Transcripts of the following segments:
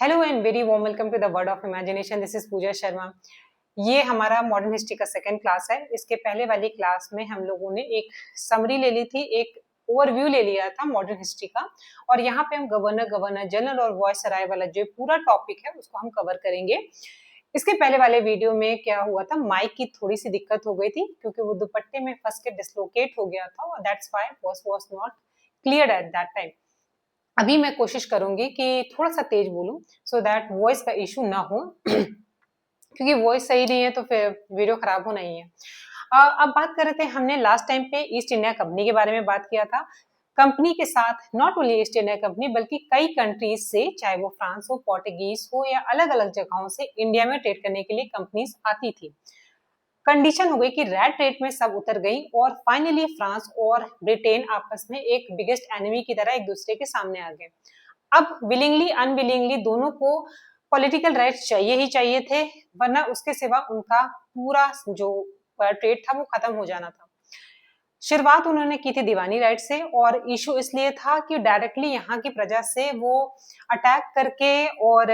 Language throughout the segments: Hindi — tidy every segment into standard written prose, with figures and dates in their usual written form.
Hello and very warm welcome to the word of imagination. This is Pooja Sharma. ये हमारा मॉडर्न हिस्ट्री का सेकंड क्लास है। इसके पहले वाली क्लास में हम लोगों ने एक समरी ले ली थी, एक ओवरव्यू ले लिया था मॉडर्न हिस्ट्री का, और यहाँ पे हम गवर्नर जनरल और वॉइसराय वाला जो पूरा टॉपिक है उसको हम कवर करेंगे। इसके पहले वाले वीडियो में क्या हुआ था, माइक की थोड़ी सी दिक्कत हो गई थी क्योंकि वो दुपट्टे में फंस के डिसलोकेट हो गया था और that's why voice was not clear at that time. अभी मैं कोशिश करूंगी कि थोड़ा सा तेज बोलूं सो दैट वॉइस का इशू ना हो क्योंकि वॉइस सही नहीं है तो फिर वीडियो खराब होना ही है। अब बात कर रहे थे, हमने लास्ट टाइम पे ईस्ट इंडिया कंपनी के बारे में बात किया था। कंपनी के साथ not only east India company बल्कि कई कंट्रीज से, चाहे वो फ्रांस हो, पोर्टुगीज हो या अलग अलग जगहों से इंडिया में ट्रेड करने के लिए कंपनीज आती थी। कंडीशन हो गई कि रेड रेट में सब उतर गई और फाइनली फ्रांस और ब्रिटेन आपस में एक बिगेस्ट एनिमी की तरह एक दूसरे के सामने आ गए। अब विलिंगली अनविलिंगली दोनों को पॉलिटिकल राइट्स चाहिए ही चाहिए थे, वरना उसके सिवा उनका पूरा जो ट्रेड था वो खत्म हो जाना था। शुरुआत उन्होंने की थी दीवानी राइट से, और इशू इसलिए था कि डायरेक्टली यहाँ की प्रजा से वो अटैक करके और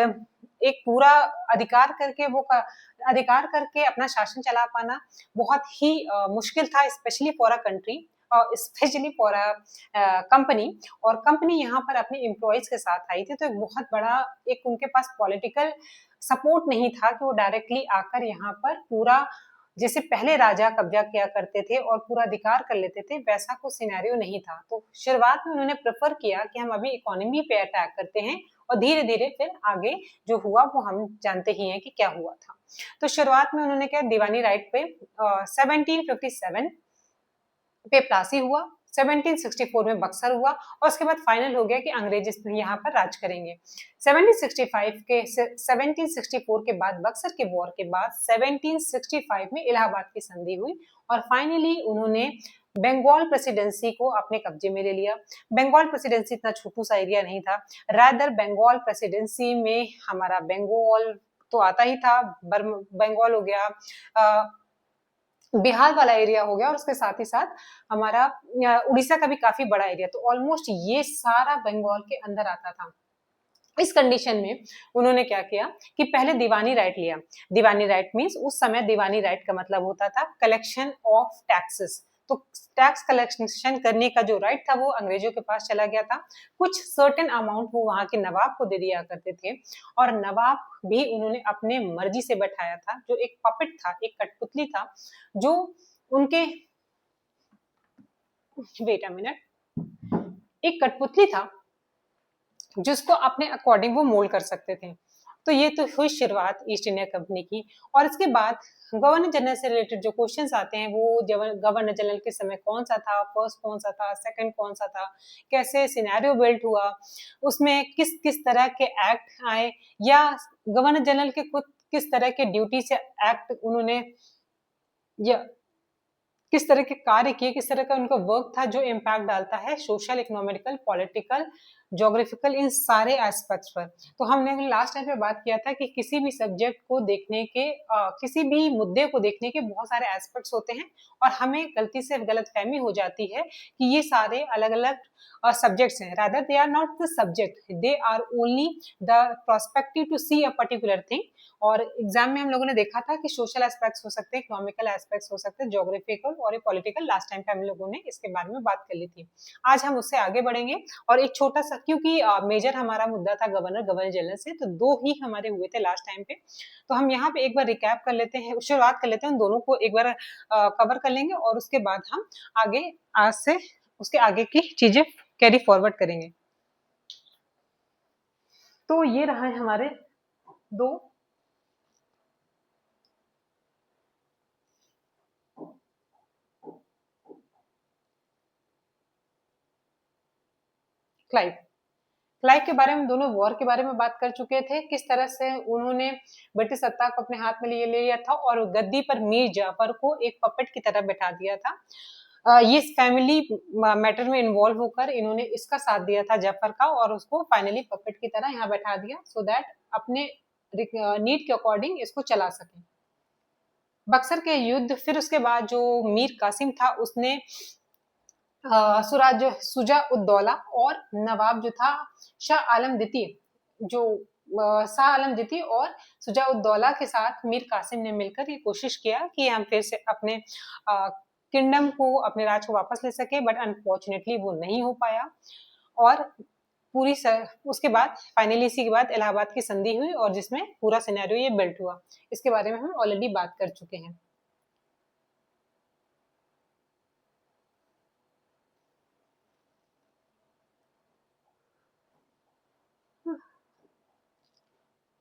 एक पूरा अधिकार करके अधिकार करके अपना शासन चला पाना बहुत ही मुश्किल था, स्पेशली फॉर अ कंट्री और स्पेशली फॉर अ कंपनी। और कंपनी यहाँ पर अपने एम्प्लॉयज के साथ आई थी, तो एक बहुत बड़ा एक उनके पास पॉलिटिकल सपोर्ट नहीं था कि वो डायरेक्टली आकर यहाँ पर पूरा, जैसे पहले राजा कब्जा किया करते थे और पूरा अधिकार कर लेते थे, वैसा कोई सिनेरियो नहीं था। तो शुरुआत में उन्होंने प्रेफर किया कि हम अभी इकोनॉमी पे अटैक करते हैं और धीरे धीरे फिर आगे जो हुआ वो हम जानते ही हैं कि क्या हुआ था। तो शुरुआत में उन्होंने क्या, दीवानी राइट पे 1757 पे प्लासी हुआ, 1764 में बक्सर हुआ और उसके बाद फाइनल हो गया कि अंग्रेज यहाँ पर राज करेंगे। 1764 के बाद, बक्सर के वॉर के बाद 1765 में इलाहाबाद की संधि हुई और फाइनली उन्होंने बंगाल प्रेसिडेंसी को अपने कब्जे में ले लिया। बंगाल प्रेसिडेंसी इतना छोटू सा एरिया नहीं था, रादर बंगाल प्रेसिडेंसी में हमारा बंगाल तो आता ही था, बंगाल हो गया, बिहार वाला एरिया हो गया और उसके साथ ही साथ हमारा उड़ीसा का भी काफी बड़ा एरिया, तो ऑलमोस्ट ये सारा बंगाल के अंदर आता था। इस कंडीशन में उन्होंने क्या किया कि पहले दीवानी राइट लिया। दीवानी राइट मींस उस समय दीवानी राइट का मतलब होता था कलेक्शन ऑफ टैक्सेस। तो टैक्स कलेक्शन करने का जो राइट था वो अंग्रेजों के पास चला गया था। कुछ सर्टेन अमाउंट वो वहां के नवाब को दे दिया करते थे और नवाब भी उन्होंने अपने मर्जी से बैठाया था, जो एक पपेट था, एक कठपुतली था, जो उनके वेट अ मिनट, एक कठपुतली था जिसको अपने अकॉर्डिंग वो मोल्ड कर सकते थे। तो ये तो हुई शुरुआत ईस्ट इंडिया कंपनी की। और इसके बाद गवर्नर जनरल से रिलेटेड जो क्वेश्चंस आते हैं, वो गवर्नर जनरल के समय कौन सा था, फर्स्ट कौन सा था, सेकंड कौन सा था, कैसे सिनेरियो बिल्ट हुआ, उसमें किस किस तरह के एक्ट आए, या गवर्नर जनरल के खुद किस तरह के ड्यूटी से एक्ट उन्होंने, या किस तरह के कार्य किए, किस तरह का उनका वर्क था जो इम्पैक्ट डालता है सोशल, इकोनॉमिकल, पॉलिटिकल, ज्योग्राफिकल, इन सारे एस्पेक्ट्स पर। तो हमने लास्ट टाइम पे बात किया था कि किसी भी सब्जेक्ट को देखने के, किसी भी मुद्दे को देखने के बहुत सारे एस्पेक्ट्स होते हैं और हमें गलती से गलतफहमी हो जाती है कि ये सारे अलग अलग सब्जेक्ट्स हैं। Rather they are not the subject, they are only the prospective to see a particular thing. और एग्जाम में हम लोगों ने देखा था कि सोशल एस्पेक्ट्स हो सकते हैं, इकोनॉमिकल एस्पेक्ट्स हो सकते हैं, ज्योग्राफिकल और पॉलिटिकल। लास्ट टाइम पे हम लोगों ने इसके बारे में बात कर ली थी। आज हम उससे आगे बढ़ेंगे और एक छोटा सा, क्योंकि मेजर हमारा मुद्दा था गवर्नर जनरल से, तो दो ही हमारे हुए थे लास्ट टाइम पे, तो हम यहाँ पे एक बार रिकैप कर लेते हैं, शुरुआत कर लेते हैं, उन दोनों को एक बार कवर कर लेंगे और उसके बाद हम आगे, आज से उसके आगे की चीजें कैरी फॉरवर्ड करेंगे। तो ये रहा है हमारे दो क्लाइव। क्लाइव के बारे में, दोनों वॉर के बारे में बात कर चुके थे, किस तरह से उन्होंने ब्रिटिश सत्ता को अपने हाथ में ले लिया था और गद्दी पर मीर जाफर को एक पपेट की तरह बैठा दिया था। ये फैमिली मैटर में इन्वॉल्व होकर इन्होंने इसका साथ दिया था जाफर का, और उसको फाइनली पपेट की तरह यहाँ बैठा दिया सो दैट अपने नीड के अकॉर्डिंग इसको चला सके। बक्सर के युद्ध, फिर उसके बाद जो मीर कासिम था उसने सुजा उद्दौला और नवाब जो था शाह आलम द्वितीय, जो शाह आलम जीती और शुजाउद्दौला के साथ मीर कासिम ने मिलकर ये कोशिश किया कि हम फिर से अपने किंगडम को, अपने राज को वापस ले सके, बट अनफॉर्चुनेटली वो नहीं हो पाया। और पूरी उसके बाद फाइनली इसी के बाद इलाहाबाद की संधि हुई और जिसमें पूरा सिनेरियो ये बिल्ट हुआ। इसके बारे में हम ऑलरेडी बात कर चुके हैं।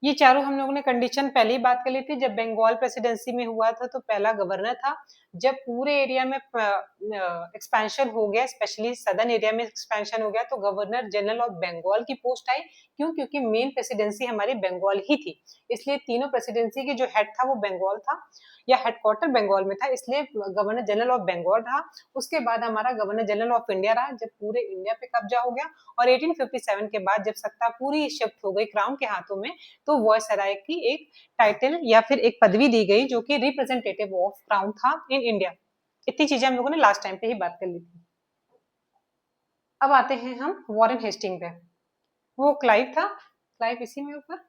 ये चारों हम लोगों ने कंडीशन पहले ही बात कर ली थी। जब बंगाल प्रेसिडेंसी में हुआ था तो पहला गवर्नर था। जब पूरे एरिया में एक्सपेंशन हो गया, स्पेशली सदर्न एरिया में एक्सपेंशन हो गया, तो गवर्नर जनरल ऑफ बंगाल की पोस्ट आई। क्यों? क्योंकि मेन प्रेसिडेंसी हमारी बंगाल ही थी, इसलिए तीनों प्रेसिडेंसी के जो हेड था वो बंगाल था या हेडक्वार्टर बंगाल में था, इसलिए गवर्नर जनरल ऑफ बंगाल रहा। उसके बाद हमारा गवर्नर जनरल ऑफ इंडिया रहा, जब पूरे इंडिया पे कब्जा हो गया। और 1857 के बाद जब सत्ता पूरी शिफ्ट हो गई क्राउन के हाथों में, तो वॉयसराय की एक टाइटल या फिर एक पदवी दी गई जो कि रिप्रेजेंटेटिव ऑफ क्राउन था इन इंडिया। इतनी चीजें हम लोगों ने लास्ट टाइम पे ही बात कर ली थी। अब आते हैं हम वॉरेन हेस्टिंग पे। वो क्लाइव था, क्लाइव इसी में ऊपर।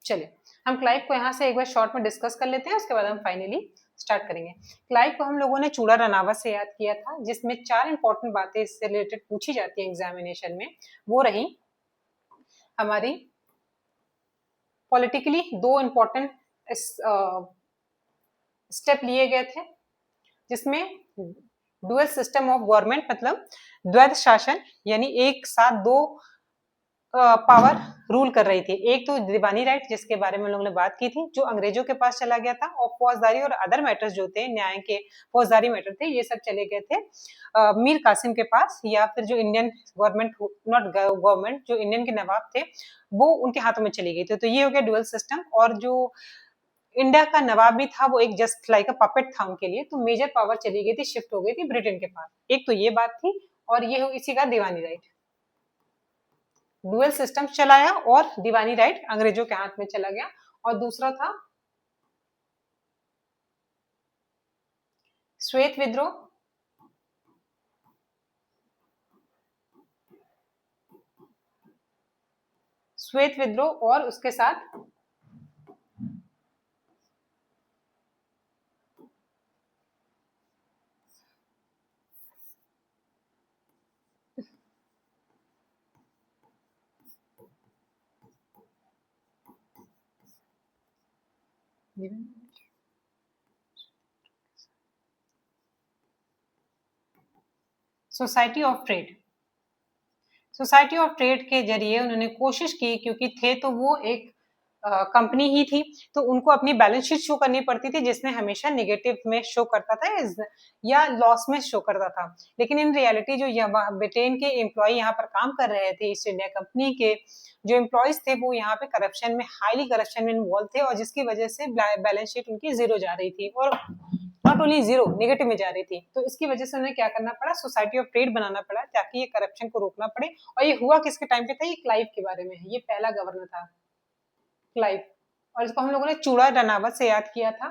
चलिए हम क्लाइव को यहाँ से एक बार शॉर्ट में डिस्कस कर लेते हैं, उसके बाद हम फाइनली स्टार्ट करेंगे। क्लाइव को हम लोगों ने चूड़ा रनावत से याद किया था, जिसमें 4 इंपॉर्टेंट बातें इससे रिलेटेड पूछी जाती है एग्जामिनेशन में। वो रही हमारी पॉलिटिकली 2 इंपॉर्टेंट स्टेप लिए गए थे, जिसमें डुअल सिस्टम ऑफ गवर्नमेंट, मतलब द्वैध शासन, यानी एक साथ 2 पावर रूल कर रही थी। एक तो दीवानी राइट, जिसके बारे में लोगों ने बात की थी, जो अंग्रेजों के पास चला गया था, और फौजदारी और अदर मैटर्स जो थे, न्याय के फौजदारी मैटर थे, ये सब चले गए थे मीर कासिम के पास, या फिर जो इंडियन गवर्नमेंट, नॉट गवर्नमेंट, जो इंडियन के नवाब थे वो उनके हाथों में चली गई थी। तो ये हो गया डुअल सिस्टम। और जो इंडिया का नवाब भी था वो एक जस्ट लाइक अ पपेट था उनके लिए, तो मेजर पावर चली गई थी, शिफ्ट हो गई थी ब्रिटेन के पास। एक तो ये बात थी, और ये इसी का दीवानी राइट, डुअल सिस्टम चलाया और दीवानी राइट अंग्रेजों के हाथ में चला गया। और दूसरा था श्वेत विद्रोह, श्वेत विद्रोह और उसके साथ society of trade. Society of trade के जरिए उन्होंने कोशिश की, क्योंकि थे तो वो एक कंपनी ही थी, तो उनको अपनी बैलेंस शीट शो करनी पड़ती थी, जिसमें हमेशा नेगेटिव में शो करता था या लॉस में शो करता था। लेकिन इन रियलिटी जो ब्रिटेन के एम्प्लॉय यहाँ पर काम कर रहे थे, ईस्ट इंडिया कंपनी के जो एम्प्लॉयज थे, वो यहाँ पे करप्शन में, हाईली करप्शन में इन्वॉल्व थे, और जिसकी वजह से बैलेंस शीट उनकी जीरो जा रही थी, और नॉट ओनली जीरो, नेगेटिव में जा रही थी। तो इसकी वजह से उन्हें क्या करना पड़ा, सोसाइटी ऑफ ट्रेड बनाना पड़ा, ताकि ये करप्शन को रोकना पड़े। और ये हुआ किसके टाइम पे था, ये क्लाइव के बारे में है, ये पहला गवर्नर था क्लाइव। और इसको हम लोगों ने चूड़ा रनावत से याद किया था।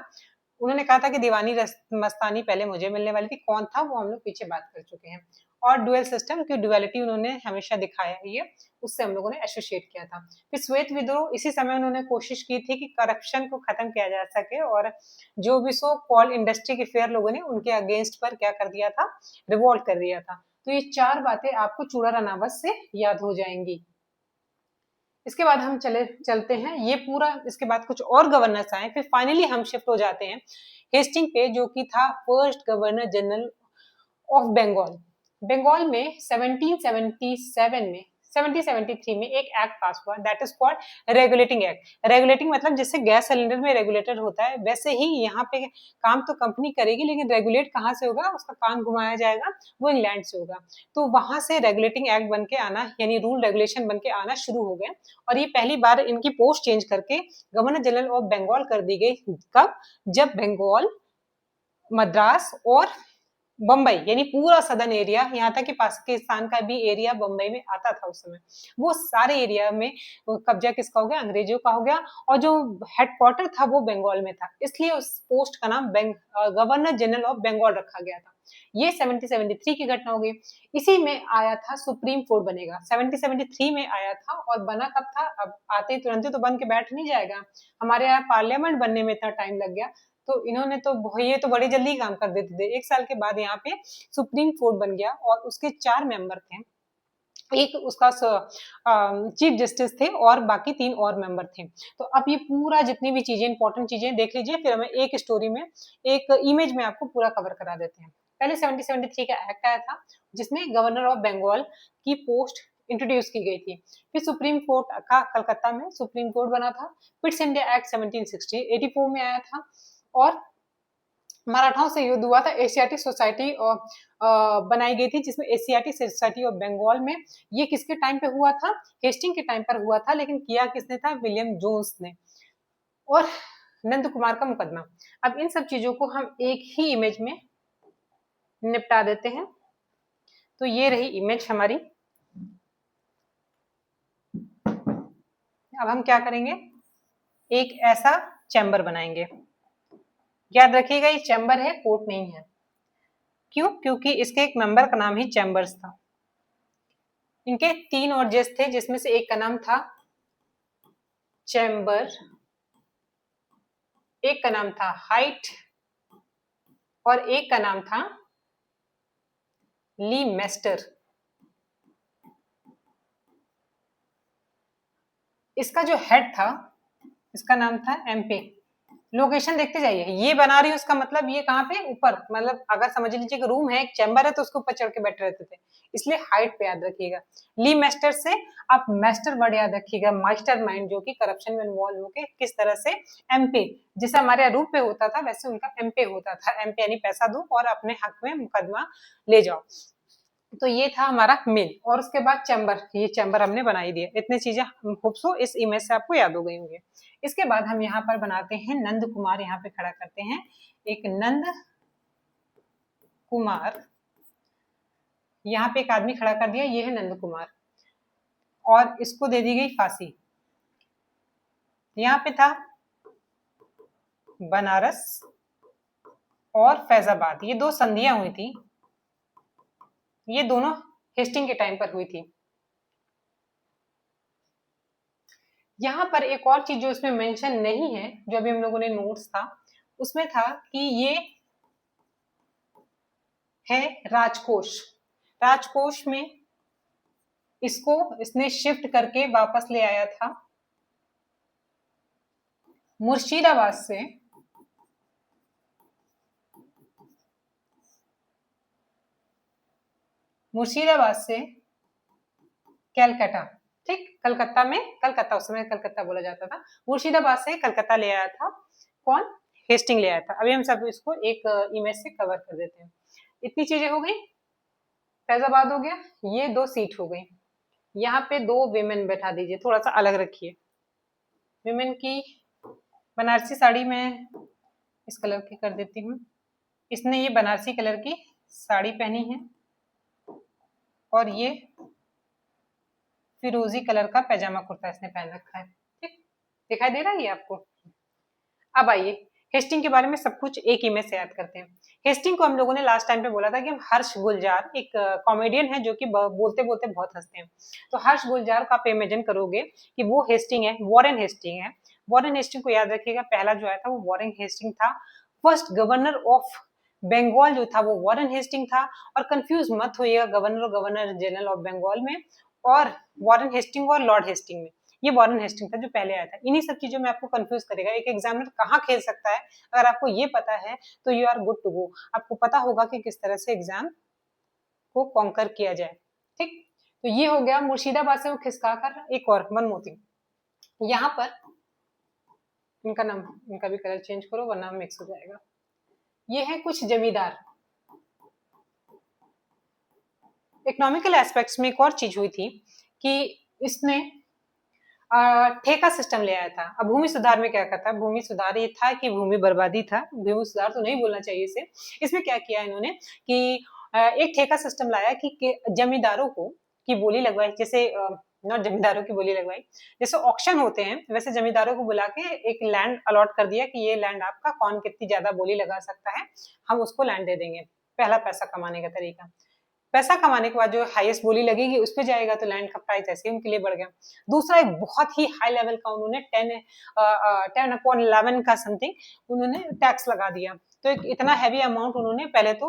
उन्होंने कहा था कि दीवानी मस्तानी पहले मुझे मिलने वाली थी, कौन था वो हम लोग पीछे बात कर चुके हैं। और डुअल सिस्टम की डुअलिटी उन्होंने हमेशा दिखाया ही है, उससे हम लोगों ने एसोसिएट किया था। फिर श्वेत विद्रोह, इसी समय उन्होंने कोशिश की थी कि करप्शन को खत्म किया जा सके, और जो भी सो कॉल्ड इंडस्ट्री के फेयर लोगों ने उनके अगेंस्ट पर क्या कर दिया था, रिवोल्ट कर दिया था। तो ये 4 बातें आपको चूड़ा रनावत से याद हो जाएंगी। इसके बाद हम चलते हैं, ये पूरा इसके बाद कुछ और गवर्नर्स आए, फिर फाइनली हम शिफ्ट हो जाते हैं हेस्टिंग पे, जो कि था first governor general of Bengal. Bengal में 1777 में 1773 में एक एक्ट पास हुआ, that is called regulating act. Regulating मतलब जैसे गैस सिलेंडर में रेगुलेटर होता है, वैसे ही यहाँ पे काम तो कंपनी करेगी, लेकिन रेगुलेट कहाँ से होगा, उसका कान घुमाया जाएगा, वो इंग्लैंड से होगा। तो वहां से रेगुलेटिंग एक्ट बन के आना, यानी रूल रेगुलेशन बन के आना शुरू हो गए। और ये पहली बार इनकी पोस्ट चेंज करके गवर्नर जनरल ऑफ बंगाल कर दी गई। कब? जब बंगाल, मद्रास और बम्बई, यानी पूरा सदर्न एरिया, यहाँ तक कि पाकिस्तान का भी एरिया बम्बई में आता था उस समय, वो सारे एरिया में कब्जा किसका हो गया, अंग्रेजों का हो गया। और जो हेडक्वार्टर था वो बंगाल में था, इसलिए उस पोस्ट का नाम गवर्नर जनरल ऑफ बंगाल रखा गया था। ये 1773 की घटना हो गई। इसी में आया था सुप्रीम कोर्ट बनेगा, 1773 में आया था और बना कब था? अब आते ही तुरंत ही तो बन के बैठ नहीं जाएगा, हमारे यहाँ पार्लियामेंट बनने में इतना टाइम लग गया, तो इन्होंने तो ये तो बड़ी जल्दी काम कर देते थे। 1 साल के बाद यहाँ पे सुप्रीम कोर्ट बन गया और उसके 4 मेंबर थे। एक उसका चीफ जस्टिस थे और बाकी 3 और मेंबर थे। तो अब ये पूरा जितनी भी चीजें इंपॉर्टेंट चीजें देख लीजिए, फिर हमें एक स्टोरी में एक इमेज में आपको पूरा कवर करा देते हैं। पहले 1773 का एक्ट आया था जिसमें गवर्नर ऑफ बंगाल की पोस्ट इंट्रोड्यूस की गई थी। फिर सुप्रीम कोर्ट का कलकत्ता में सुप्रीम कोर्ट बना था। पिट्स इंडिया एक्ट 1784 में आया था और मराठाओं से युद्ध हुआ था। एशियाटिक सोसाइटी बनाई गई थी जिसमें एशियाटिक सोसाइटी ऑफ बंगाल में, ये किसके टाइम पे हुआ था? हेस्टिंग के टाइम पर हुआ था, लेकिन किया किसने था? विलियम जोन्स ने। और नंद कुमार का मुकदमा। अब इन सब चीजों को हम एक ही इमेज में निपटा देते हैं। तो ये रही इमेज हमारी। अब हम क्या करेंगे? एक ऐसा चैम्बर बनाएंगे। याद रखिएगा ये चैम्बर है, कोर्ट नहीं है। क्यों? क्योंकि इसके एक मेंबर का नाम ही चैम्बर्स था। इनके 3 और जज थे जिसमें से एक का नाम था चैम्बर, एक का नाम था हाइट और एक का नाम था ली मेस्टर। इसका जो हेड था इसका नाम था एमपे। लोकेशन देखते जाइए, ये बना रही है उसका मतलब ये कहाँ पे? ऊपर, मतलब अगर समझ लीजिए कि रूम है, एक चैम्बर है तो उसके ऊपर चढ़ के बैठे रहते थे, इसलिए हाइट पे याद रखिएगा। ली मेस्टर से आप मास्टर वर्ड याद रखिएगा, मास्टर माइंड, जो कि करप्शन में इन्वॉल्व होके किस तरह से एमपे, जैसे हमारे यहाँ रूप पे होता था वैसे उनका एमपे होता था। एमपे यानी पैसा दो और अपने हक में मुकदमा ले जाओ। तो ये था हमारा मिल, और उसके बाद चैम्बर, ये चैम्बर हमने बना ही दिया। इतनी चीजें होप सो इस इमेज से आपको याद हो गई होंगी। इसके बाद हम यहाँ पर बनाते हैं नंद कुमार, यहाँ पे खड़ा करते हैं एक नंद कुमार। यहाँ पे एक आदमी खड़ा कर दिया, ये है नंद कुमार, और इसको दे दी गई फांसी। यहाँ पे था बनारस और फैजाबाद, ये 2 संधियां हुई थी, ये दोनों हेस्टिंग के टाइम पर हुई थी। यहाँ पर एक और चीज जो इसमें मेंशन नहीं है, जो अभी हम लोगों ने नोट्स था उसमें था कि ये है राजकोष। राजकोष में इसको इसने शिफ्ट करके वापस ले आया था मुर्शिदाबाद से कलकत्ता। ठीक, कलकत्ता में, कलकत्ता उस समय कलकत्ता बोला जाता था, मुर्शिदाबाद से कलकत्ता ले आया था। कौन? हेस्टिंग ले आया था। अभी हम सब इसको एक इमेज से कवर कर देते हैं। इतनी चीजें हो गई, फैजाबाद हो गया, ये 2 सीट हो गई। यहाँ पे 2 विमेन बैठा दीजिए, थोड़ा सा अलग रखिए। विमेन की बनारसी साड़ी में इस कलर की कर देती हूँ। इसने ये बनारसी कलर की साड़ी पहनी है और ये फिरोजी कलर का पैजामा कुर्ता इसने पहन रखा है। ठीक, दिखाई दे रहा है ये आपको? अब आइए हेस्टिंग के बारे में सब कुछ एक इमेज से याद करते हैं। हेस्टिंग को हम लोगों ने लास्ट टाइम पे बोला था कि हम हर्ष गुलजार, एक कॉमेडियन है जो कि बोलते बोलते बहुत हंसते हैं, तो हर्ष गुलजार का आप इमेजिन करोगे कि वो हेस्टिंग है, वॉरेन हेस्टिंग है। वॉरेन हेस्टिंग को याद रखिएगा, पहला जो आया था वो वॉरेन हेस्टिंग था। फर्स्ट गवर्नर ऑफ बंगाल जो था वो वॉरेन हेस्टिंग था। और कंफ्यूज मत होइएगा गवर्नर और गवर्नर जनरल ऑफ बंगाल में और वॉरेन हेस्टिंग और लॉर्ड हेस्टिंग में, ये वॉरेन हेस्टिंग था जो पहले आया था। इन्हीं सब चीजों में आपको कंफ्यूज करेगा। एक एग्जामिनर कहाँ खेल सकता है, अगर आपको ये पता है तो you are good to go. आपको पता होगा कि किस तरह से एग्जाम को कॉन्कर किया जाए। ठीक, तो ये हो गया मुर्शिदाबाद से वो खिसका कर। एक और वन मोर थिंग, यहाँ पर इनका नाम, इनका भी कलर चेंज करो वरना मिक्स हो जाएगा। ये है कुछ जमींदार। इकोनॉमिकल एस्पेक्ट्स में एक और चीज हुई थी कि इसने ठेका सिस्टम ले आया था। अब भूमि सुधार में क्या करता? भूमि सुधार ये था कि भूमि बर्बादी था, भूमि सुधार तो नहीं बोलना चाहिए इसे। इसमें क्या किया इन्होंने कि एक ठेका सिस्टम लाया कि जमींदारों को की बोली लगवाई, जैसे नॉट जमींदारों की बोली लगवाई, जैसे ऑक्शन होते हैं वैसे जमींदारों को बुला के एक लैंड अलॉट कर दिया कि ये लैंड आपका, कौन कितनी ज्यादा बोली लगा सकता है हम उसको लैंड दे देंगे। पहला पैसा कमाने का तरीका। पैसा कमाने के बाद जो हाईएस्ट बोली लगेगी उस पे जाएगा, तो लैंड का प्राइस ऐसे ही उनके लिए बढ़ गया। दूसरा एक बहुत ही हाई लेवल का उन्होंने 10/11 का समथिंग उन्होंने टैक्स लगा दिया। तो एक इतना हैवी अमाउंट उन्होंने पहले तो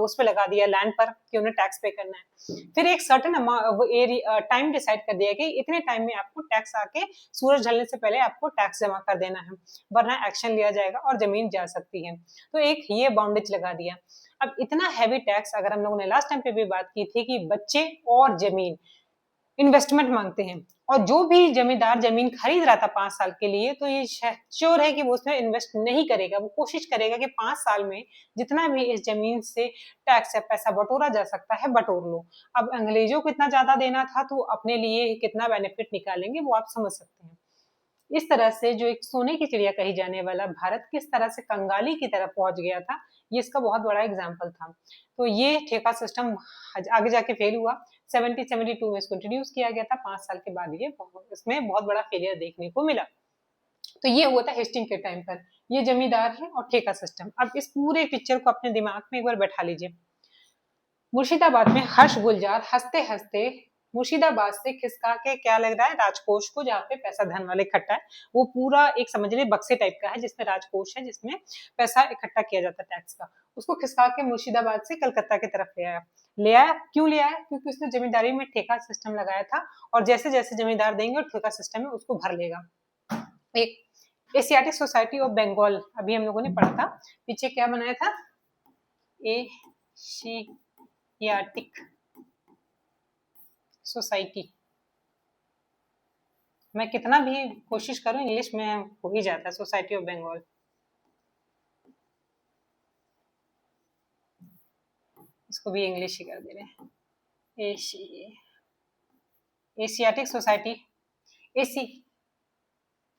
उस पे लगा दिया लैंड पर कि उन्हें टैक्स पे करना है। फिर एक सर्टेन टाइम डिसाइड कर दिया कि इतने टाइम में आपको टैक्स आके सूरज ढलने से पहले आपको टैक्स जमा कर देना है, वरना एक्शन लिया जाएगा और जमीन जा सकती है। तो एक ये बाउंडेज लगा दिया। अब इतना हैवी टैक्स, अगर हम लोगों ने लास्ट टाइम पे भी बात की थी कि बच्चे और जमीन इन्वेस्टमेंट मांगते हैं, और जो भी जमींदार जमीन खरीद रहा था 5 साल के लिए, तो ये श्योर है कि वो उसमें इन्वेस्ट नहीं करेगा। वो कोशिश करेगा कि 5 साल में जितना भी इस जमीन से टैक्स या पैसा बटोरा जा सकता है बटोर लो। अब अंग्रेजों को इतना ज्यादा देना था तो अपने लिए कितना बेनिफिट निकालेंगे वो आप समझ सकते हैं। इस तरह से जो एक सोने की चिड़िया कही जाने वाला भारत किस तरह से कंगाली की तरफ पहुंच गया था, ये इसका बहुत बड़ा एग्जाम्पल था। तो ये ठेका सिस्टम आगे जाके फेल हुआ। 1772 में इसको इंट्रोड्यूस किया गया था। 5 साल के बाद ये इसमें बहुत बड़ा फेलियर देखने को मिला। तो ये हुआ था हेस्टिंग के टाइम पर। ये जमींदार है और ठेका सिस्टम। अब इस पूरे पिक्चर को अपने दिमाग में एक बार बैठा लीजिए। मुर्शिदाबाद में हर्ष गुलजार हंसते हंसते मुर्शिदाबाद से खिसका के क्या लग रहा है, राजकोष को, जहाँ पे पैसा धन वाले इकट्ठा है। वो पूरा एक समझ लीजिए बक्से टाइप का है जिसमें राजकोष है, जिसमें पैसा इकट्ठा किया जाता है टैक्स का। उसको खिसका के मुर्शिदाबाद से कलकत्ता की तरफ ले आया। क्यों ले आया? क्योंकि उसने जमींदारी में ठेका सिस्टम लगाया था, और जैसे जैसे जमींदार देंगे ठेका सिस्टम में उसको भर लेगा। एक एशियाटिक सोसाइटी ऑफ बंगाल अभी हम लोगों ने पढ़ा था, पीछे क्या बनाया था, एशियाटिक सोसाइटी। मैं कितना भी कोशिश करूं इंग्लिश में हो ही जाता है, सोसाइटी ऑफ बंगाल। इसको भी इंग्लिश ही कर दे रहे हैं, Asiatic society,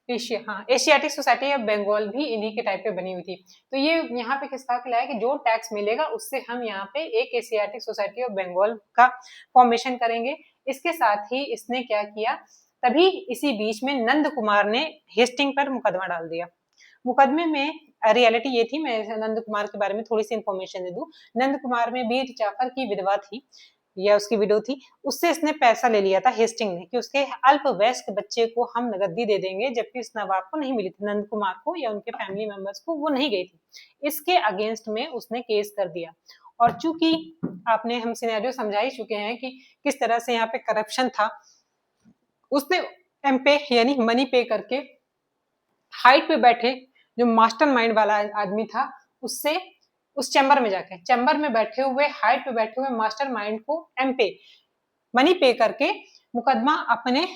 Asiatic society of Bengal भी इन्हीं के टाइप पे बनी हुई थी। तो ये यहाँ पे किसका लाया कि जो टैक्स मिलेगा उससे हम यहाँ पे एक एशियाटिक सोसाइटी ऑफ बंगाल का फॉर्मेशन करेंगे। इसके साथ ही इसने क्या किया, तभी इसी बीच में नंद कुमार ने हेस्टिंग पर मुकदमा डाल दिया। मुकदमे में रियलिटी ये थी, मैं नंद कुमार के बारे में थोड़ी सी इंफॉर्मेशन दे दूं। नंद कुमार में मीर जाफर की विधवा थी या उसकी विडो थी, उससे इसने पैसा ले लिया था हेस्टिंग ने कि उसके अल्प वयस्क बच्चे को हम नगदी दे देंगे, जबकि इस नवाब को नहीं मिली थी, नंद कुमार को या उनके फैमिली मेंबर्स को वो नहीं गई थी। इसके अगेंस्ट में उसने केस कर दिया। और चूंकि आपने हम सिनेरियो समझा ही चुके हैं कि किस तरह से यहाँ पे करप्शन था, उसने एमपे यानी मनी पे करके हाइट पे बैठे जो मास्टरमाइंड वाला आदमी था उससे उस चैम्बर में जाके, चैम्बर में बैठे हुए हाइट पे बैठे हुए मास्टरमाइंड को एमपे मनी पे करके मुकदमा अपने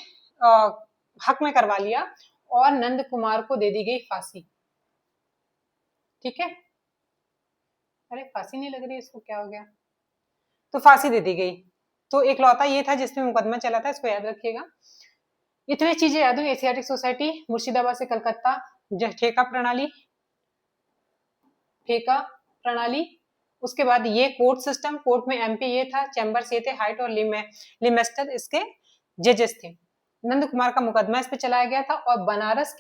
हक में करवा लिया और नंद कुमार को दे दी गई फांसी। ठीक है, अरे फांसी नहीं लग रही इसको, क्या हो गया? तो फांसी दे दी गई। तो एक लौता ये था जिसमें मुकदमा चला था, इसको याद रखिएगा। इतनी चीजें याद हुई, एशियाटिक सोसाइटी, मुर्शिदाबाद से कलकत्ता, ठेका प्रणाली, ठेका प्रणाली, उसके बाद ये कोर्ट सिस्टम, कोर्ट में एमपी ये था, चैम्बर्स ये थे, हाइट और लिमेस्टर इसके जजेस थे। नंद कुमार का मुकदमा इस पे चलाया गया था। और बनारस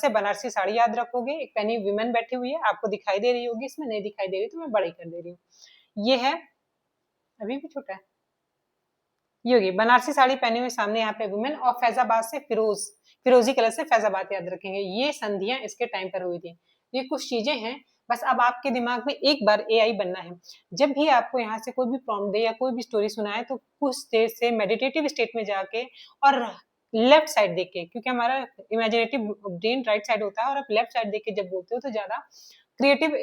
से बनारसी साड़ी याद रखोगे, एक पैनी विमेन बैठी हुई है, आपको दिखाई दे रही होगी, इसमें नहीं दिखाई दे रही तो मैं बड़ी कर दे रही हूँ। ये है, अभी भी छोटा है, ये होगी बनारसी साड़ी पहनी हुई सामने यहाँ पे वुमेन। और फैजाबाद से फिरोजी कलर से फैजाबाद याद रखेंगे, ये संधियां इसके टाइम पर हुई थी। ये कुछ चीजें हैं, बस अब आपके दिमाग में एक बार एआई बनना है। जब भी आपको यहाँ से कोई भी प्रॉम्प्ट दे या कोई भी स्टोरी सुनाए तो कुछ स्टेट से मेडिटेटिव स्टेट में जाके और लेफ्ट साइड देख के, क्योंकि हमारा इमेजिनेटिव ब्रेन राइट साइड होता है, और आप लेफ्ट साइड देख के जब बोलते हो तो ज्यादा क्रिएटिव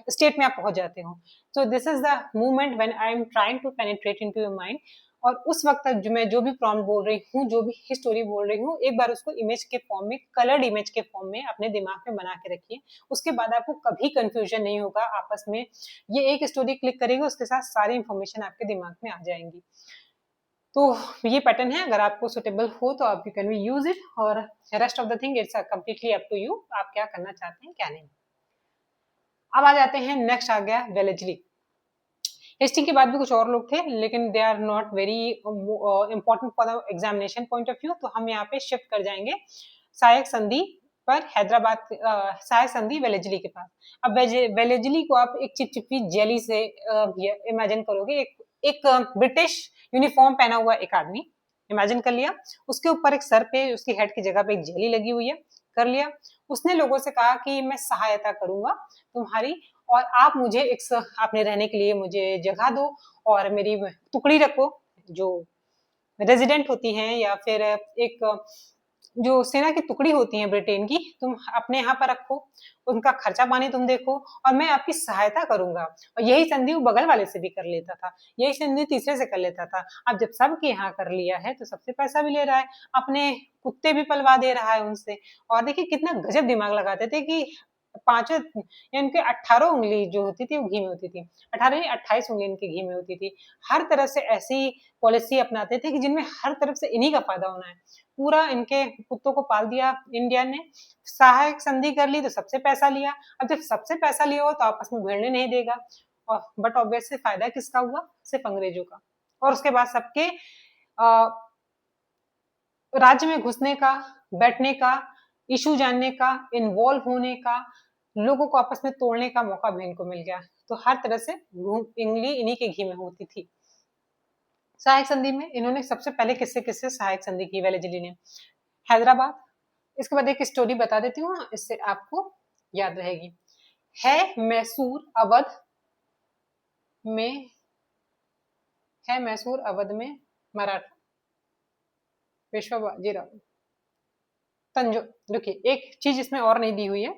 स्टेट में आप पहुंच जाते हो। So this is the moment when I am trying to penetrate into your mind. और उस वक्त तक जो मैं जो भी प्रॉम्प्ट बोल रही हूँ, जो भी स्टोरी बोल रही हूँ, एक बार उसको इमेज के फॉर्म में, कलर्ड इमेज के फॉर्म में अपने दिमाग में बना के रखिए। उसके बाद आपको कभी कंफ्यूजन नहीं होगा आपस में। ये एक स्टोरी क्लिक करेगी, उसके साथ सारी इंफॉर्मेशन आपके दिमाग में आ जाएंगी। तो ये पैटर्न है, अगर आपको सुटेबल हो तो आप you can be use it, और rest of the thing it's completely up to you, आप क्या करना चाहते हैं क्या नहीं। अब आ जाते हैं, नेक्स्ट आ गया वेलेजली। हेस्टिंग के बाद भी कुछ और लोग थे, लेकिन they are not very important for the examination point of view, तो हम यहाँ पे शिफ्ट कर जाएंगे। सहायक संधि पर हैदराबाद सहायक संधि वेलेजली के पास। अब वेलेजली को आप एक चिपचिपी जेली से इमेजिन करोगे, एक ब्रिटिश यूनिफॉर्म पहना हुआ एक आदमी इमेजिन कर लिया, उसके ऊपर एक सर पे उसकी हेड की जगह पे एक जेली लगी हुई है, कर लिया। उसने लोगों से कहा कि मैं सहायता करूंगा तुम्हारी, और आप मुझे अपने रहने के लिए मुझे जगह दो और मेरी टुकड़ी रखो, जो रेजिडेंट होती हैं या फिर एक जो सेना की टुकड़ी होती है ब्रिटेन की, तुम अपने यहाँ पर रखो, उनका खर्चा पानी तुम देखो और मैं आपकी सहायता करूंगा। और यही संधि वो बगल वाले से भी कर लेता था, यही संधि तीसरे से कर लेता था। अब जब सबके यहाँ कर लिया है तो सबसे पैसा भी ले रहा है, अपने कुत्ते भी पलवा दे रहा है उनसे। और देखिए कितना गजब दिमाग लगाते थे कि पांचों इनके 18 उंगली जो होती थी वो घी में होती थी, 18 नहीं 28 उंगली इनकी घी में होती थी। हर तरह से ऐसी पॉलिसी अपनाते थे कि जिनमें हर तरफ से इन्हीं का फायदा होना है। पूरा इनके कुत्तों को पाल दिया इंडिया ने, सहायक संधि कर ली तो सबसे पैसा लिया। अब जब सबसे पैसा लिया हो तो आपस में भिड़ने नहीं देगा, और बट ऑब्वियसली फायदा किसका हुआ, सिर्फ अंग्रेजों का। और उसके बाद सबके राज्य में घुसने का, बैठने का, इशू जानने का, इन्वॉल्व होने का, लोगों को आपस में तोड़ने का मौका भी इनको मिल गया। तो हर तरह से इंगली इन्हीं के घी में होती थी। सहायक संधि में इन्होंने सबसे पहले किससे किससे सहायक संधि की वेलेजली ने, हैदराबाद। इसके बाद एक स्टोरी बता देती हूँ, इससे आपको याद रहेगी। है मैसूर अवध में, है मैसूर अवध में मराठा पेशवा बाजीराव तंजो। देखिए एक चीज इसमें और नहीं दी हुई है,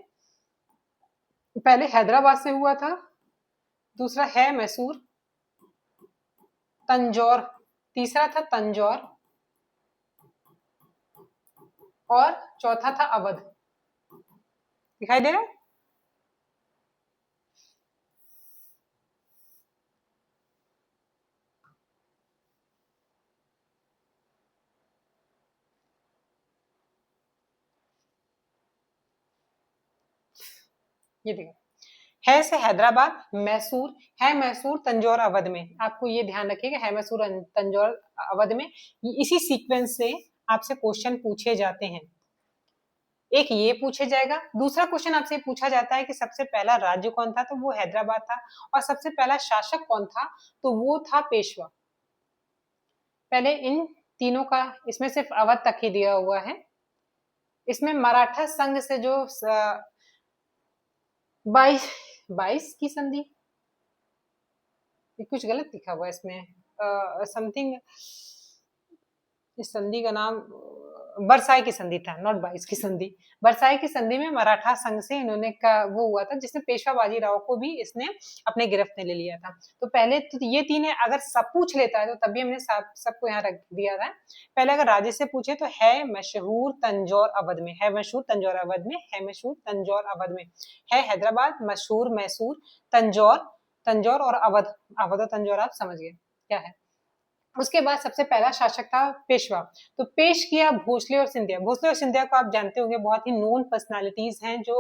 पहले हैदराबाद से हुआ था, दूसरा है मैसूर, तंजौर, तीसरा था तंजौर, और चौथा था अवध। दिखाई दे रहा है? ये देखो, है से हैदराबाद, मैसूर, है मैसूर, तंजौर, अवध में। आपको ये ध्यान रखिएगा, है मैसूर, तंजौर, अवध में। इसी सीक्वेंस से आपसे क्वेश्चन पूछे जाते हैं। एक ये पूछे जाएगा, दूसरा क्वेश्चन आपसे पूछा जाता है कि सबसे पहला राज्य कौन था, तो वो हैदराबाद था। और सबसे पहला शासक कौन था, तो वो था पेशवा। पहले इन तीनों का, इसमें सिर्फ अवध तक ही दिया हुआ है। इसमें मराठा संघ से जो 22 की संधि, कुछ गलत लिखा हुआ है इसमें, समथिंग, इस संधि का नाम बरसाई की संधि था, नॉट 22 की संधि। बरसाई की संधि में मराठा संघ से इन्होंने का वो हुआ था, जिसमें पेशवा बाजीराव को भी इसने अपने गिरफ्त में ले लिया था। तो पहले तो ये तीन है, अगर सब पूछ लेता है तो तभी हमने सबको यहाँ रख दिया था। पहले अगर राज्य से पूछे तो है मशहूर तंजौर अवध में, है मशहूर तंजौर अवध में, है मशहूर तंजौर अवध में। है हैदराबाद, मशहूर मैसूर, तंजौर, तंजौर और अवध, अवध और तंजौर आप समझ गए क्या है। उसके बाद सबसे पहला शासक था पेशवा। तो पेश किया भोसले और सिंधिया। भोसले और सिंधिया को आप जानते होंगे, बहुत ही नोन पर्सनालिटीज हैं जो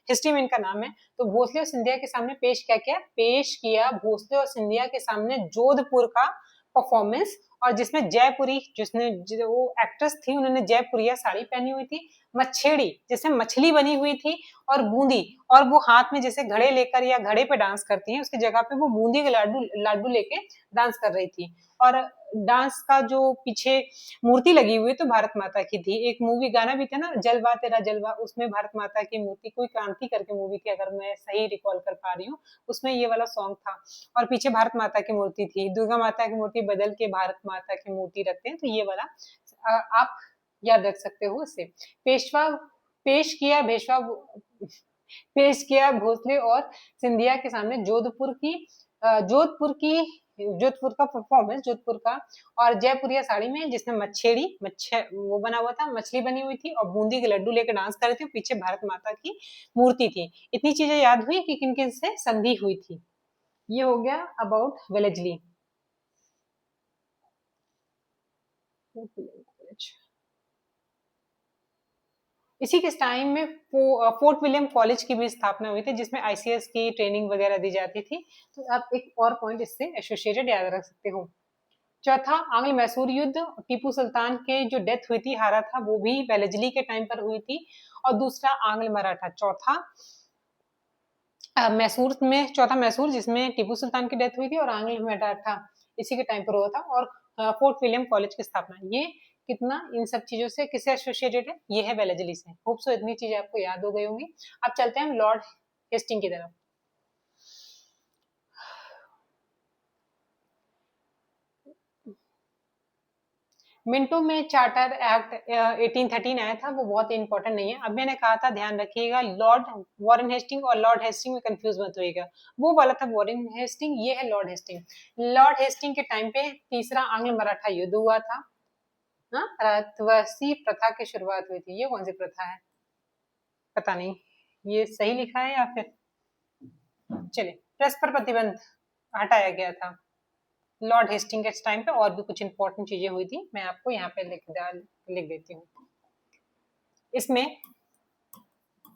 हिस्ट्री में इनका नाम है। तो भोसले और सिंधिया के सामने पेश क्या किया, पेश किया भोसले और सिंधिया के सामने जोधपुर का परफॉर्मेंस, और जिसमें जयपुरी, जिसने जो एक्ट्रेस थी उन्होंने जयपुरिया साड़ी पहनी हुई थी, मच्छेड़ी जिसमें मछली बनी हुई थी, और बूंदी, और वो हाथ में जैसे घड़े लेकर या घड़े पे डांस करती हैं, उसकी जगह पे वो बूंदी के लाडू लेके डांस कर रही थी। और डांस का जो पीछे मूर्ति लगी हुई तो भारत माता की थी। एक मूवी गाना भी था ना, जलवा तेरा जलवा, उसमें भारत माता की मूर्ति, कोई क्रांति करके मूवी थी अगर मैं सही रिकॉल कर पा रही हूँ, उसमें ये वाला सॉन्ग था। और पीछे भारत माता की मूर्ति थी, दुर्गा माता की मूर्ति बदल के भारत माता की मूर्ति रखते हैं, तो ये वाला आप याद रख सकते हो इससे। पेशवा पेश किया भेशवा पेश किया भोसले और सिंधिया के सामने जोधपुर का परफॉर्मेंस, जोधपुर का, और जयपुरिया साड़ी में, जिसमें मच्छेड़ी वो बना हुआ था, मछली बनी हुई थी, और बूंदी के लड्डू लेकर डांस कर रहे थे, पीछे भारत माता की मूर्ति थी। इतनी चीजें याद हुई कि किन किन से संधि हुई थी। ये हो गया अबाउट वेलेजली। इसी के टाइम में फोर्ट विलियम कॉलेज की भी स्थापना हुई थी, जिसमें आईसीएस की ट्रेनिंग वगैरह दी जाती थी। तो आप एक और पॉइंट इससे एसोसिएटेड याद रख सकते हो। चौथा आंग्ल मैसूर युद्ध, टीपू सुल्तान के जो डेथ हुई थी, हारा था, वो भी वेलेजली के टाइम पर हुई थी। और दूसरा आंग्ल मराठा। चौथा मैसूर में, चौथा मैसूर जिसमें टीपू सुल्तान की डेथ हुई थी, और आंग्ल मराठा इसी के टाइम पर हुआ था। और फोर्ट विलियम कॉलेज की स्थापना, ये कितना इन सब चीजों से किससे एसोसिएटेड है? ये है वेलेजली से। होप सो इतनी चीजें आपको याद हो गई होंगी। अब चलते हैं हम लॉर्ड हेस्टिंग की तरफ। मिंटो में चार्टर एक्ट 1813 आया था, वो बहुत इंपॉर्टेंट नहीं है। अब मैंने कहा था ध्यान रखिएगा, लॉर्ड वॉरेन हेस्टिंग और लॉर्ड हेस्टिंग में कंफ्यूज मत होइएगा। वो वाला था वॉरेन हेस्टिंग, ये है लॉर्ड हेस्टिंग। लॉर्ड हेस्टिंग के टाइम पे तीसरा आंग्ल मराठा युद्ध हुआ था। हाँ, राजवंशी प्रथा की शुरुआत हुई थी। ये कौन सी प्रथा है? पता नहीं, ये सही लिखा है या फिर, चलिए, प्रेस पर प्रतिबंध हटाया गया था लॉर्ड हेस्टिंग के टाइम पे। और भी कुछ इंपॉर्टेंट चीजें हुई थी, मैं आपको यहाँ पे लिख देती हूँ। इसमें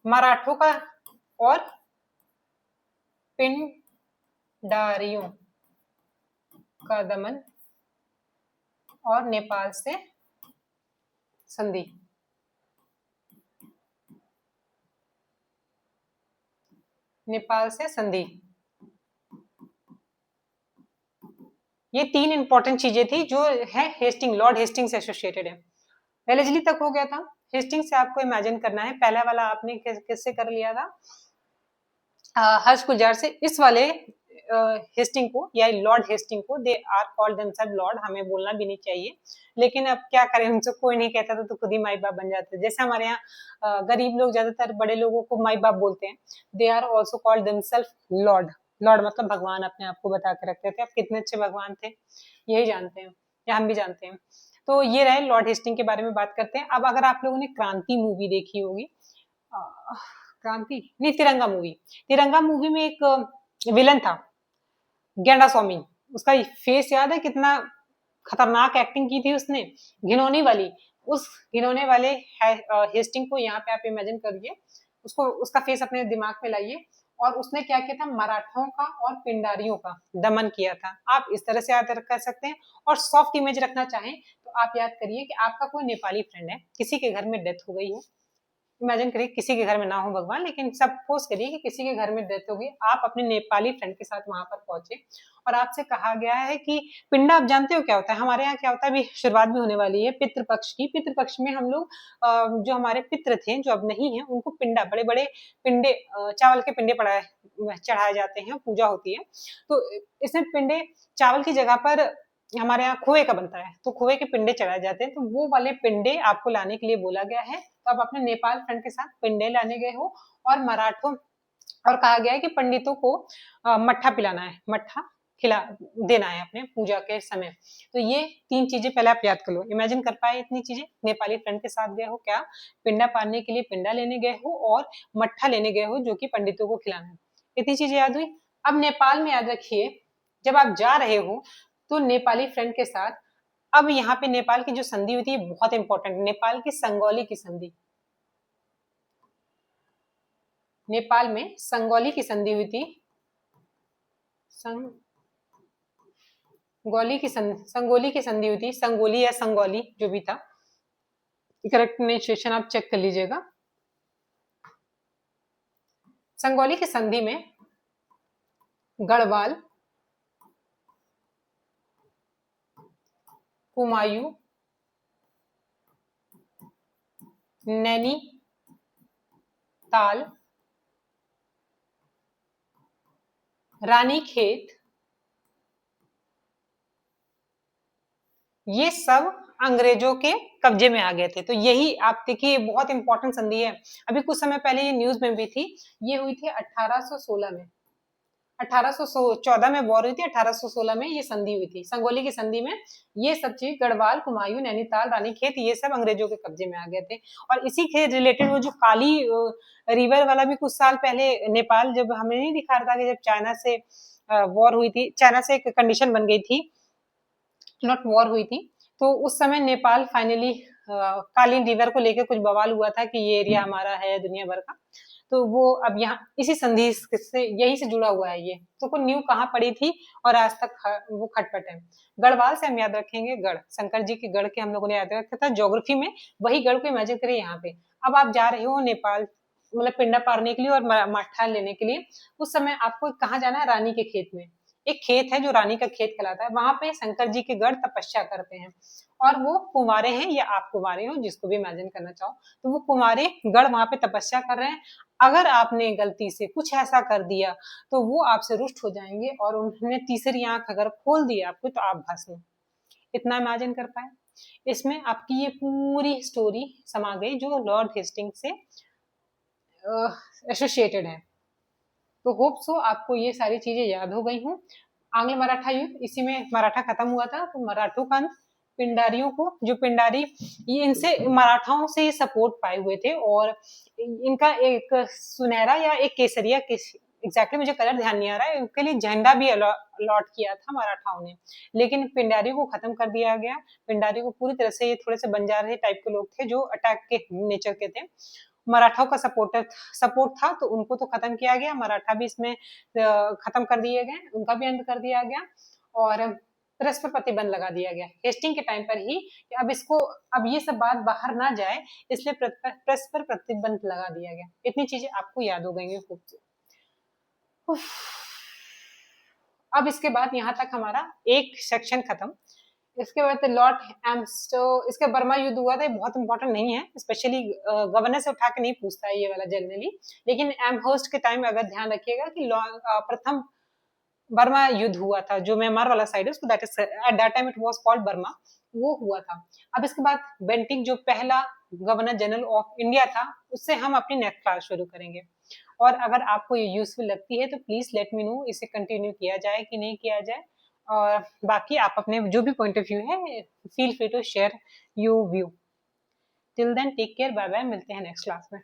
मराठों का और पिंडारियों का दमन और नेपाल से संधि। नेपाल से संधि, ये तीन इंपॉर्टेंट चीजें थी जो है हेस्टिंग, लॉर्ड हेस्टिंग से एसोसिएटेड है। वेलेजली तक हो गया था। हेस्टिंग से आपको इमेजिन करना है, पहला वाला आपने किससे कर लिया था? हर्ष गुलजार से। इस वाले हेस्टिंग को या लॉर्ड हेस्टिंग को, they are called themselves lord, हमें बोलना भी नहीं चाहिए, लेकिन अब क्या करें, उनसे कोई नहीं कहता था तो खुद ही माई बाप बन जाते। जैसे हमारे यहाँ गरीब लोग ज्यादातर बड़े लोगों को माई बाप बोलते हैं, they are also called themselves lord. Lord मतलब भगवान, अपने आप को बता के रखते थे। अब कितने अच्छे भगवान थे यही जानते हैं, या हम भी जानते हैं। तो ये रहे लॉर्ड हेस्टिंग के बारे में बात करते हैं। अब अगर आप लोगों ने क्रांति मूवी देखी होगी, क्रांति नहीं, तिरंगा मूवी, तिरंगा मूवी में एक विलन था गेंडा स्वामी। उसका फेस याद है? कितना खतरनाक एक्टिंग की थी उसने, घिनौनी वाली। उस घिनौने वाले हेस्टिंग को यहाँ पे आप इमेजिन करिए, उसको, उसका फेस अपने दिमाग में लाइए। और उसने क्या किया था? मराठों का और पिंडारियों का दमन किया था। आप इस तरह से याद कर सकते हैं। और सॉफ्ट इमेज रखना चाहें तो आप याद करिए कि आपका कोई नेपाली फ्रेंड है, किसी के घर में डेथ हो गई है। इमेजिन करिए, किसी के घर में ना हो भगवान, लेकिन सपोज करिए कि किसी के घर में डेथ होगी, आप अपने नेपाली फ्रेंड के साथ वहां पर पहुंचे और आपसे कहा गया है कि पिंडा, आप जानते हो क्या होता है? हमारे यहाँ क्या होता है, अभी शुरुआत भी होने वाली है पितृपक्ष की। पितृपक्ष में हम लोग जो हमारे पितृ थे जो अब नहीं है, उनको पिंडा, बड़े बड़े पिंडे, चावल के पिंडे चढ़ाए जाते हैं, पूजा होती है। तो इसमें पिंडे, चावल की जगह पर हमारे यहाँ खोए का बनता है, तो खोए के पिंडे चढ़ाए जाते हैं। तो वो वाले पिंडे आपको लाने के लिए बोला गया है। तो आप अपने नेपाल फ्रेंड के साथ पिंडे लाने गए हो। और मराठों, और कहा गया है कि पंडितों को मट्ठा पिलाना है, मट्ठा खिला देना है अपने पूजा के समय। तो ये तीन चीजें पहले आप याद कर लो। इमेजिन कर पाए इतनी चीजें? नेपाली फ्रेंड के साथ गए हो, क्या पिंडा पाने के लिए पिंडा लेने गए हो, और मट्ठा लेने गए हो जो कि पंडितों को खिलाना है। इतनी चीजें याद हुई। अब नेपाल में याद रखिए, जब आप जा रहे हो तो नेपाली फ्रेंड के साथ, अब यहाँ पे नेपाल की जो संधि हुई थी बहुत इंपॉर्टेंट, नेपाल की संगौली की संधि। नेपाल में संगौली की संधि हुई थी। संगोली की संधि हुई थी, संगोली या संगौली जो भी था, करेक्ट प्रोनाउंसिएशन आप चेक कर लीजिएगा। संगौली की संधि में गढ़वाल, कुमायूं, नैनीताल, रानीखेत, ये सब अंग्रेजों के कब्जे में आ गए थे। तो यही आप देखिए, बहुत इंपॉर्टेंट संधि है। अभी कुछ समय पहले ये न्यूज में भी थी, ये हुई थी 1816 में। 1814 में वॉर हुई थी, 1816 में ये संधि हुई थी। संगोली की संधि में ये सब चीज, गढ़वाल, कुमायूं, नैनीताल, रानीखेत, ये सब अंग्रेजों के कब्जे में आ गए थे। और इसी के रिलेटेड वो जो काली रिवर वाला भी कुछ साल पहले नेपाल, जब हमें नहीं दिखा रहा था कि जब चाइना से वॉर हुई थी, चाइना से एक कंडीशन बन गई थी, नॉट वॉर हुई थी, तो उस समय नेपाल फाइनली कालीन रिवर को लेकर कुछ बवाल हुआ था कि ये एरिया हमारा है दुनिया भर का, तो वो अब यहाँ इसी संधि से यही से जुड़ा हुआ है ये। तो को नींव कहाँ पड़ी थी और आज तक वो खटपट है। गढ़वाल से हम याद रखेंगे गढ़, शंकर जी के गढ़ के हम लोगों ने याद रखा था ज्योग्राफी में, वही गढ़ को इमेजिन करिए यहाँ पे। अब आप जा रहे हो नेपाल, मतलब पिंडा पारने के लिए और माठा लेने के लिए, उस समय आपको कहाँ जाना है, रानी के खेत में। एक खेत है जो रानी का खेत कहलाता है, वहां पे शंकर जी के गढ़ तपस्या करते हैं और वो कुमारे हैं या आप कुमारे हो, जिसको भी इमेजिन करना चाहो, तो वो कुमारे गढ़ वहां पे तपस्या कर रहे हैं। अगर आपने गलती से कुछ ऐसा कर दिया तो वो आपसे रुष्ट हो जाएंगे और उन्होंने तीसरी आंख अगर खोल दी आपको तो आप भस्म। इतना इमेजिन कर पाए। इसमें आपकी ये पूरी स्टोरी समा गई जो लॉर्ड हेस्टिंग से एसोसिएटेड है। तो होप सो आपको ये सारी चीजें याद हो गई हूँ। आंग्ल मराठा युद्ध, इसी में मराठा खत्म हुआ था, तो मराठों का अंत, पिंडारियों को, जो पिंडारी ये इनसे मराठाओं से ही सपोर्ट पाए हुए थे और इनका एक सुनहरा या एक केसरिया एग्जैक्टली मुझे कलर ध्यान नहीं आ रहा है, उनके लिए झंडा भी अलॉट किया था मराठाओं ने, लेकिन पिंडारियों को खत्म कर दिया गया। पिंडारी को पूरी तरह से, ये थोड़े से बंजारे टाइप के लोग थे जो अटैक के नेचर के थे, मराठाओं का सपोर्ट था तो उनको तो खत्म किया गया, मराठा भी इसमें खत्म कर दिए गए, उनका भी अंत कर दिया गया और प्रेस पर प्रतिबंध लगा दिया गया हेस्टिंग के टाइम पर ही। अब ये सब बात बाहर ना जाए इसलिए प्रेस पर प्रतिबंध लगा दिया गया। इतनी चीजें आपको याद हो गई खूब। अब इसके बाद यहाँ तक हमारा एक सेक्शन खत्म। इसके बाद लॉर्ड एम्स्टो, इसके बर्मा युद्ध हुआ था, बहुत इंपॉर्टेंट नहीं है, स्पेशली गवर्नर से उठा के नहीं पूछता है ये वाला जनरली, लेकिन एमहर्स्ट के टाइम अगर ध्यान रखिएगा कि प्रथम बर्मा युद्ध हुआ था, जो म्यांमार वाला साइड है उसको, that is at that time it was called Burma, वो हुआ था। अब इसके बाद बेंटिक जो पहला गवर्नर जनरल ऑफ इंडिया था, उससे हम अपनी नेक्स्ट क्लास शुरू करेंगे। और अगर आपको ये यूजफुल लगती है तो प्लीज लेट मी नो, इसे कंटिन्यू किया जाए कि नहीं किया जाए। और बाकी आप अपने जो भी पॉइंट ऑफ व्यू है, feel free to share your view. Till then take care, bye bye, मिलते हैं नेक्स्ट क्लास में।